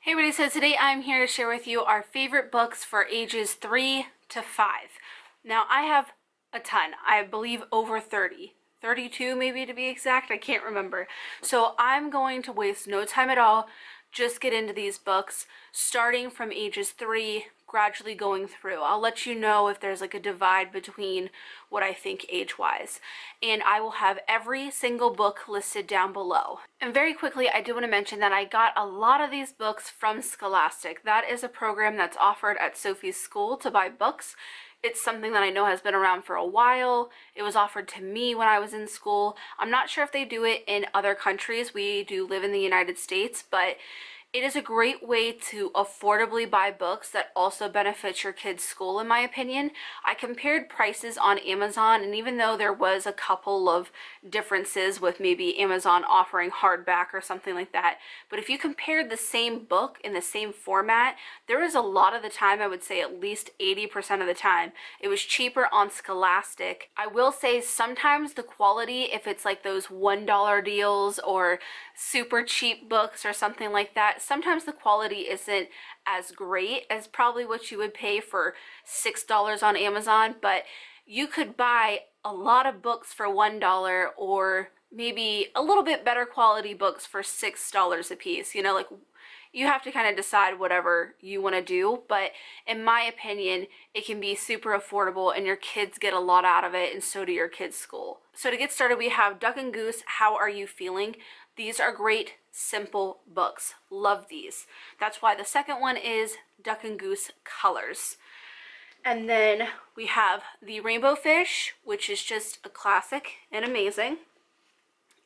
Hey everybody, so today I'm here to share with you our favorite books for ages 3 to 5. Now I have a ton, I believe over 30. 32 maybe to be exact, I can't remember. So I'm going to waste no time at all, just get into these books, starting from ages 3, gradually going through. I'll let you know if there's like a divide between what I think age-wise. And I will have every single book listed down below. And very quickly, I do want to mention that I got a lot of these books from Scholastic. That is a program that's offered at Sophie's school to buy books. It's something that I know has been around for a while. It was offered to me when I was in school. I'm not sure if they do it in other countries. We do live in the United States, but it is a great way to affordably buy books that also benefits your kids' school, in my opinion. I compared prices on Amazon, and even though there was a couple of differences with maybe Amazon offering hardback or something like that, but if you compared the same book in the same format, there is a lot of the time, I would say at least 80% of the time, it was cheaper on Scholastic. I will say sometimes the quality, if it's like those $1 deals or super cheap books or something like that, sometimes the quality isn't as great as probably what you would pay for $6 on Amazon, but you could buy a lot of books for $1 or maybe a little bit better quality books for $6 a piece. You know, like you have to kind of decide whatever you want to do, but in my opinion, it can be super affordable and your kids get a lot out of it, and so do your kids' school. So to get started, we have Duck and Goose, How Are You Feeling? These are great, simple books. Love these. That's why the second one is Duck and Goose Colors. And then we have The Rainbow Fish, which is just a classic and amazing.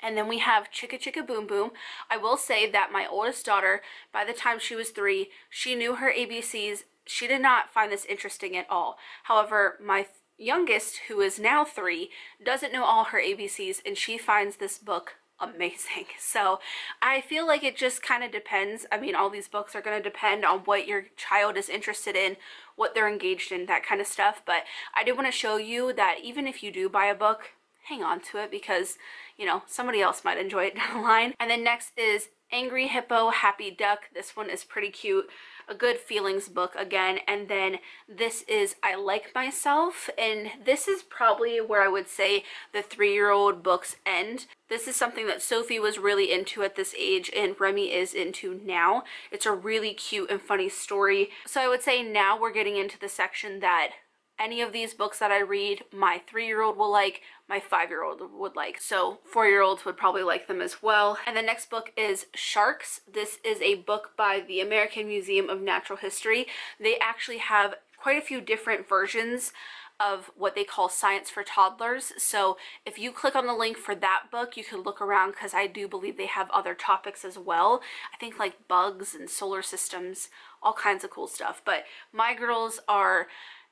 And then we have Chicka Chicka Boom Boom. I will say that my oldest daughter, by the time she was 3, she knew her ABCs. She did not find this interesting at all. However, my youngest, who is now 3, doesn't know all her ABCs, and she finds this book amazing. So I feel like it just kind of depends. I mean, all these books are going to depend on what your child is interested in, what they're engaged in, that kind of stuff. But I did want to show you that even if you do buy a book, hang on to it because, you know, somebody else might enjoy it down the line. And then next is Angry Hippo, Happy Duck. This one is pretty cute. A good feelings book again. And then this is I Like Myself, and this is probably where I would say the 3-year-old books end. This is something that Sophie was really into at this age and Remy is into now. It's a really cute and funny story. So I would say now we're getting into the section that any of these books that I read, my 3-year-old will like, my 5-year-old would like. So 4-year-olds would probably like them as well. And the next book is Sharks. This is a book by the American Museum of Natural History. They actually have quite a few different versions of what they call Science for Toddlers. So if you click on the link for that book, you can look around because I do believe they have other topics as well. I think like bugs and solar systems, all kinds of cool stuff. But my girls are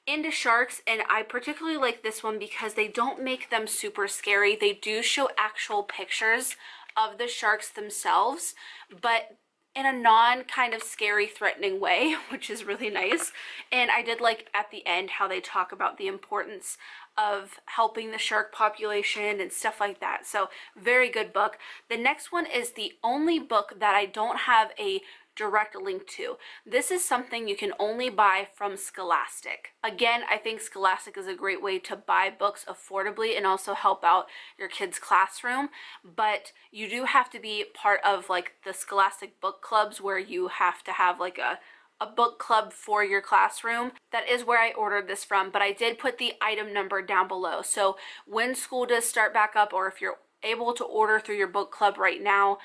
into sharks, and I particularly like this one because they don't make them super scary. They do show actual pictures of the sharks themselves, but in a non kind of scary, threatening way, which is really nice. And I did like at the end how they talk about the importance of helping the shark population and stuff like that. So very good book. The next one is the only book that I don't have a direct link to. This is something you can only buy from Scholastic. Again, I think Scholastic is a great way to buy books affordably and also help out your kids' classroom, but you do have to be part of like the Scholastic book clubs where you have to have like a book club for your classroom. That is where I ordered this from, but I did put the item number down below. So when school does start back up, or if you're able to order through your book club right now,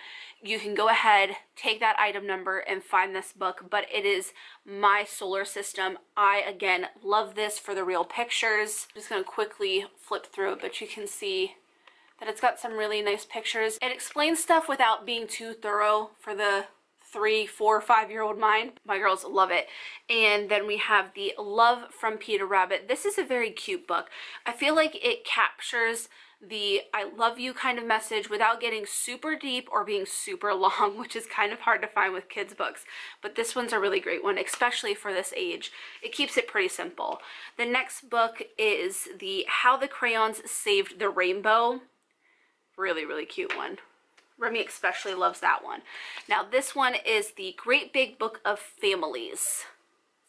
you can go ahead, take that item number and find this book. But it is My Solar System. I again love this for the real pictures. I'm just going to quickly flip through it, but you can see that it's got some really nice pictures. It explains stuff without being too thorough for the 3, 4, 5-year-old mind. My girls love it. And then we have the Love from Peter Rabbit. This is a very cute book. I feel like it captures the I love you kind of message without getting super deep or being super long, which is kind of hard to find with kids books. But this one's a really great one, especially for this age. It keeps it pretty simple. The next book is the How the Crayons Saved the Rainbow. Really, really cute one. Remy especially loves that one. Now this one is the Great Big Book of Families.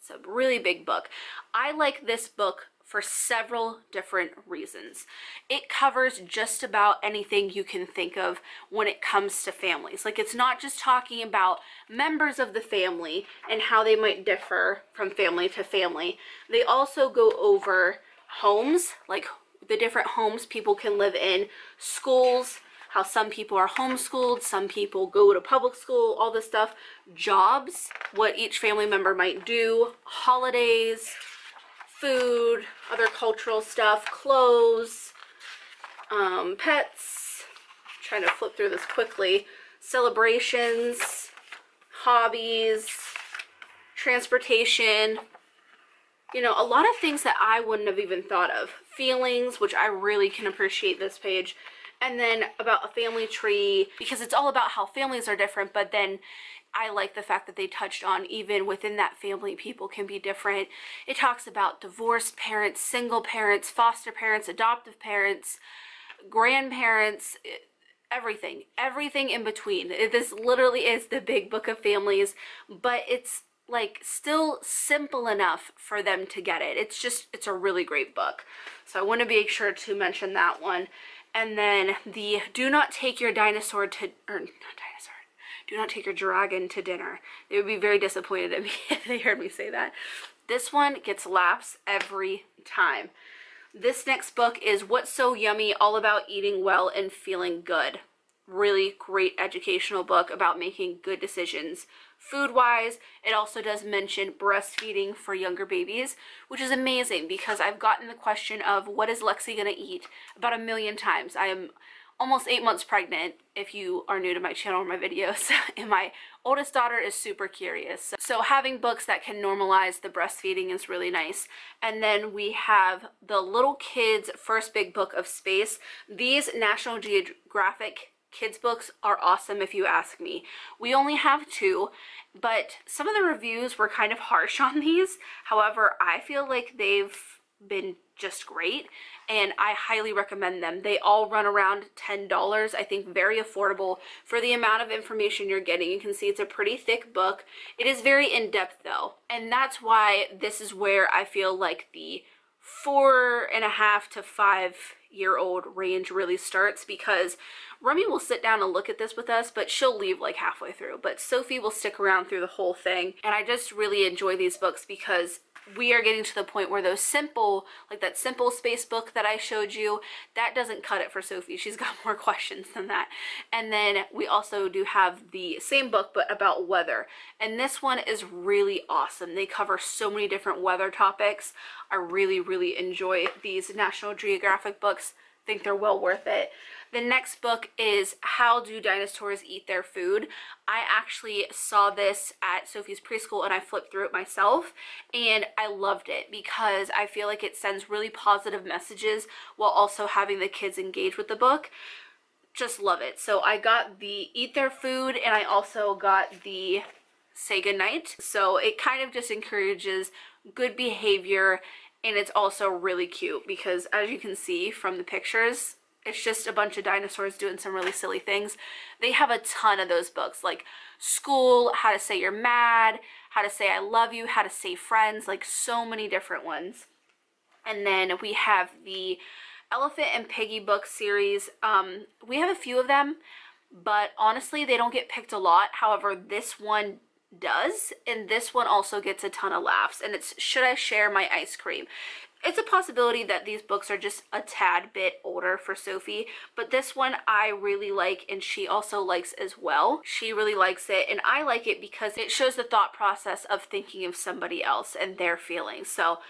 It's a really big book. I like this book for several different reasons. It covers just about anything you can think of when it comes to families. Like, it's not just talking about members of the family and how they might differ from family to family. They also go over homes, like the different homes people can live in, schools, how some people are homeschooled, some people go to public school, all this stuff, jobs, what each family member might do, holidays, food, other cultural stuff, clothes, pets, I'm trying to flip through this quickly, celebrations, hobbies, transportation, you know, a lot of things that I wouldn't have even thought of, feelings, which I really can appreciate this page, and then about a family tree, because it's all about how families are different, but then I like the fact that they touched on even within that family, people can be different. It talks about divorced parents, single parents, foster parents, adoptive parents, grandparents, everything in between. This literally is the big book of families, but it's like still simple enough for them to get it. It's a really great book. So I want to be sure to mention that one. And then the Do Not Take Your Dinosaur to, or not dinosaur, Do Not Take Your Dragon to Dinner. They would be very disappointed at me if they heard me say that. This one gets laughs every time. This next book is What's So Yummy? All About Eating Well and Feeling Good. Really great educational book about making good decisions food-wise. It also does mention breastfeeding for younger babies, which is amazing because I've gotten the question of what is Lexi gonna eat about 1,000,000 times. I am almost 8 months pregnant, if you are new to my channel or my videos, and my oldest daughter is super curious. So having books that can normalize the breastfeeding is really nice. And then we have the Little Kids First Big Book of Space. These National Geographic kids books are awesome if you ask me. We only have 2, but some of the reviews were kind of harsh on these. However, I feel like they've been just great and I highly recommend them. They all run around $10. I think very affordable for the amount of information you're getting. You can see it's a pretty thick book. It is very in-depth though, and that's why this is where I feel like the 4.5 to 5-year-old range really starts, because Remy will sit down and look at this with us, but she'll leave like halfway through. But Sophie will stick around through the whole thing. And I just really enjoy these books because we are getting to the point where those simple, like that simple space book that I showed you, that doesn't cut it for Sophie. She's got more questions than that. And then we also do have the same book, but about weather. And this one is really awesome. They cover so many different weather topics. I really, really enjoy these National Geographic books. I think they're well worth it. The next book is How Do Dinosaurs Eat Their Food? I actually saw this at Sophie's preschool and I flipped through it myself and I loved it because I feel like it sends really positive messages while also having the kids engage with the book. Just love it. So I got the Eat Their Food and I also got the Say Goodnight. So it kind of just encourages good behavior, and it's also really cute because as you can see from the pictures, it's just a bunch of dinosaurs doing some really silly things. They have a ton of those books, like school, how to say you're mad, how to say I love you, how to say friends, like so many different ones. And then we have the Elephant and Piggy book series. We have a few of them, but honestly, they don't get picked a lot. However, this one does, and this one also gets a ton of laughs, and it's Should I Share My Ice Cream? It's a possibility that these books are just a tad bit older for Sophie, but this one I really like and she also likes as well. She really likes it and I like it because it shows the thought process of thinking of somebody else and their feelings. So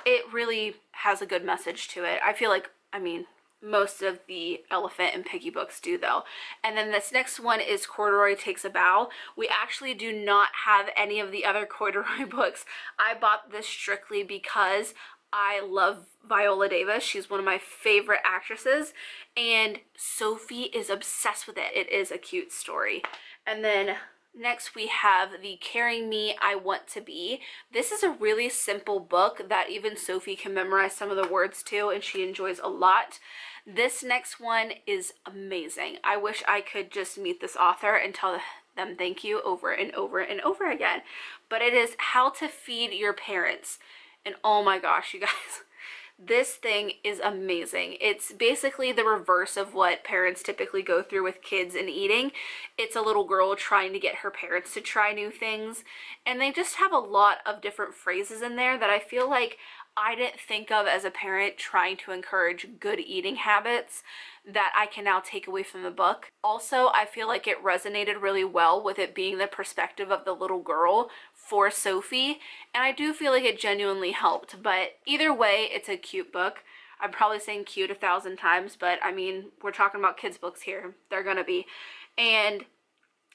it really has a good message to it. I feel like, I mean, most of the Elephant and Piggy books do though. And then this next one is Corduroy Takes a Bow. We actually do not have any of the other Corduroy books. I bought this strictly because I love Viola Davis. She's one of my favorite actresses and Sophie is obsessed with it. It is a cute story. And then next we have the Carrying Me I Want to Be. This is a really simple book that even Sophie can memorize some of the words to and she enjoys a lot. This next one is amazing. I wish I could just meet this author and tell them thank you over and over and over again. But it is How to Feed Your Parents. And oh my gosh, you guys, this thing is amazing. It's basically the reverse of what parents typically go through with kids and eating. It's a little girl trying to get her parents to try new things. And they just have a lot of different phrases in there that I feel like I didn't think of as a parent trying to encourage good eating habits that I can now take away from the book. Also, I feel like it resonated really well with it being the perspective of the little girl for Sophie, and I do feel like it genuinely helped. But either way, it's a cute book. I'm probably saying cute 1,000 times, but I mean, we're talking about kids' books here. They're gonna be. And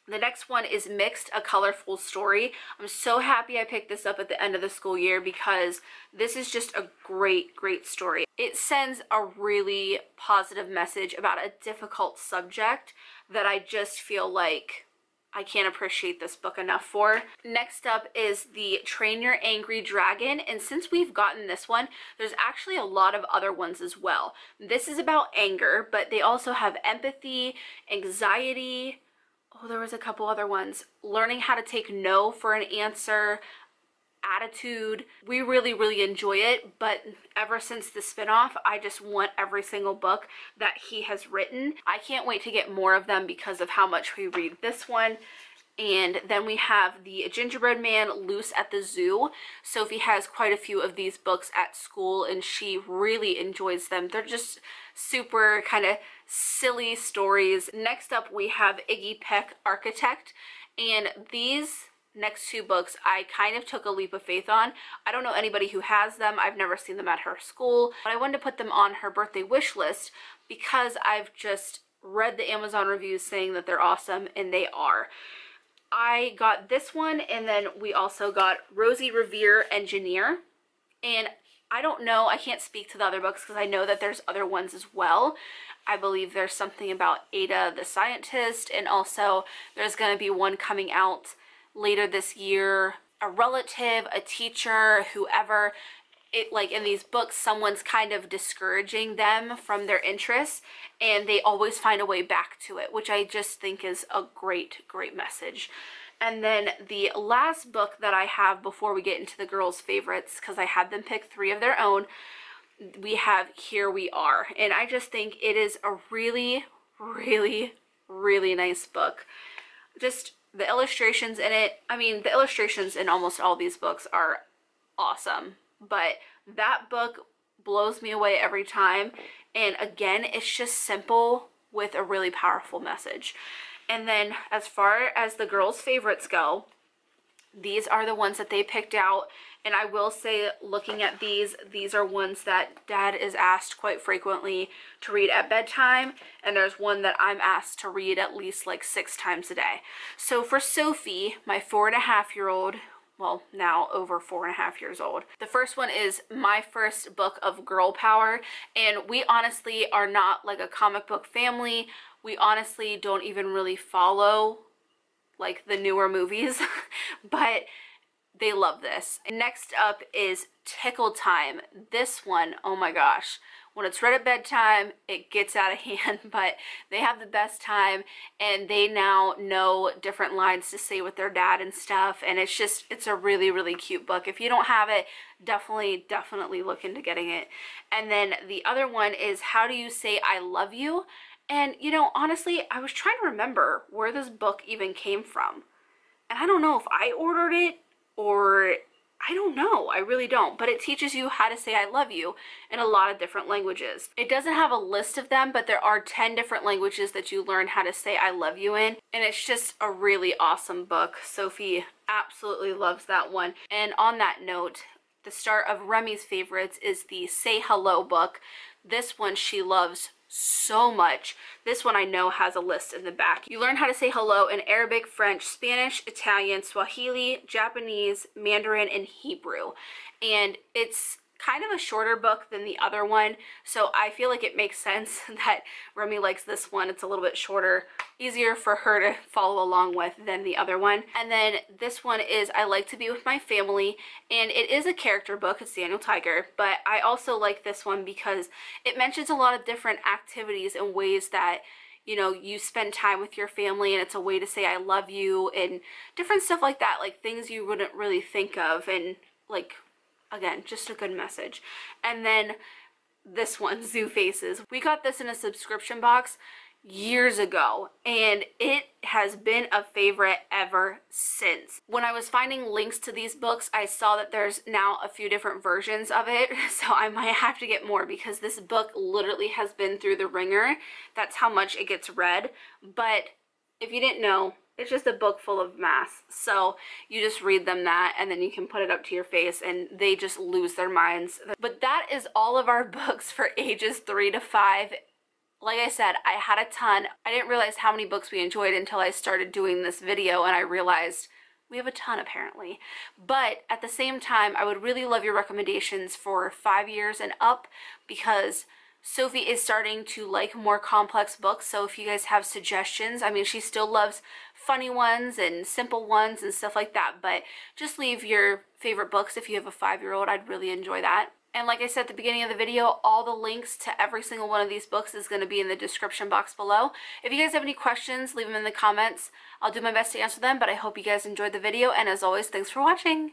the next one is Mixed, A Colorful Story. I'm so happy I picked this up at the end of the school year because this is just a great, great story. It sends a really positive message about a difficult subject that I just feel like I can't appreciate this book enough for. Next up is the Train Your Angry Dragon, and since we've gotten this one, there's actually a lot of other ones as well. This is about anger, but they also have empathy, anxiety. Oh, there was a couple other ones. Learning how to take no for an answer, attitude. We really, really enjoy it, but ever since the spinoff, I just want every single book that he has written. I can't wait to get more of them because of how much we read this one. And then we have the Gingerbread Man Loose at the Zoo. Sophie has quite a few of these books at school and she really enjoys them. They're just super kind of silly stories. Next up we have Iggy, Peck, Architect, and these next two books I kind of took a leap of faith on. I don't know anybody who has them. I've never seen them at her school, but I wanted to put them on her birthday wish list because I've just read the Amazon reviews saying that they're awesome, and they are. I got this one, and then we also got Rosie, Revere, Engineer. And I don't know, I can't speak to the other books because I know that there's other ones as well. I believe there's something about Ada the Scientist, and also there's going to be one coming out later this year. A relative, a teacher, whoever. It, like in these books, someone's kind of discouraging them from their interests, and they always find a way back to it, which I just think is a great, great message. And then the last book that I have before we get into the girls' favorites, because I had them pick 3 of their own, we have Here We Are. And I just think it is a really, really, really nice book. Just the illustrations in it, I mean, the illustrations in almost all these books are awesome. But that book blows me away every time. And again, it's just simple with a really powerful message. And then as far as the girls' favorites go, these are the ones that they picked out. And I will say, looking at these are ones that Dad is asked quite frequently to read at bedtime. And there's one that I'm asked to read at least like 6 times a day. So for Sophie, my 4.5-year-old, well, now over 4.5 years old. The first one is my first book of girl power, and we honestly are not like a comic book family. We honestly don't even really follow like the newer movies, but they love this. Next up is Tickle Time. This one, oh my gosh. When it's read at bedtime, it gets out of hand, but they have the best time, and they now know different lines to say with their dad and stuff, and it's a really, really cute book. If you don't have it, definitely look into getting it. And then the other one is How Do You Say I Love You? And, you know, honestly, I was trying to remember where this book even came from, and I don't know if I ordered it or I don't know, I really don't, but it teaches you how to say I love you in a lot of different languages. It doesn't have a list of them, but there are 10 different languages that you learn how to say I love you in, and it's just a really awesome book. Sophie absolutely loves that one. And on that note, the start of Remy's favorites is the Say Hello book. This one she loves so much. This one I know has a list in the back. You learn how to say hello in Arabic, French, Spanish, Italian, Swahili, Japanese, Mandarin, and Hebrew. And it's kind of a shorter book than the other one, so I feel like it makes sense that Remy likes this one. It's a little bit shorter, easier for her to follow along with than the other one. And then this one is I Like to Be With My Family, and it is a character book. It's Daniel Tiger, but I also like this one because it mentions a lot of different activities and ways that, you know, you spend time with your family, and it's a way to say I love you and different stuff like that, like things you wouldn't really think of, and like, again, just a good message. And then this one, Zoo Faces. We got this in a subscription box years ago, and it has been a favorite ever since. When I was finding links to these books, I saw that there's now a few different versions of it, so I might have to get more because this book literally has been through the ringer. That's how much it gets read. But if you didn't know, it's just a book full of math. So you just read them that, and then you can put it up to your face, and they just lose their minds. But that is all of our books for ages 3 to 5. Like I said, I had a ton. I didn't realize how many books we enjoyed until I started doing this video, and I realized we have a ton apparently. But at the same time, I would really love your recommendations for 5 years and up, because Sophie is starting to like more complex books. So if you guys have suggestions, I mean, she still loves funny ones and simple ones and stuff like that, but just leave your favorite books if you have a 5-year-old. I'd really enjoy that. And like I said at the beginning of the video, all the links to every single one of these books is going to be in the description box below. If you guys have any questions, leave them in the comments. I'll do my best to answer them, but I hope you guys enjoyed the video, and as always, thanks for watching.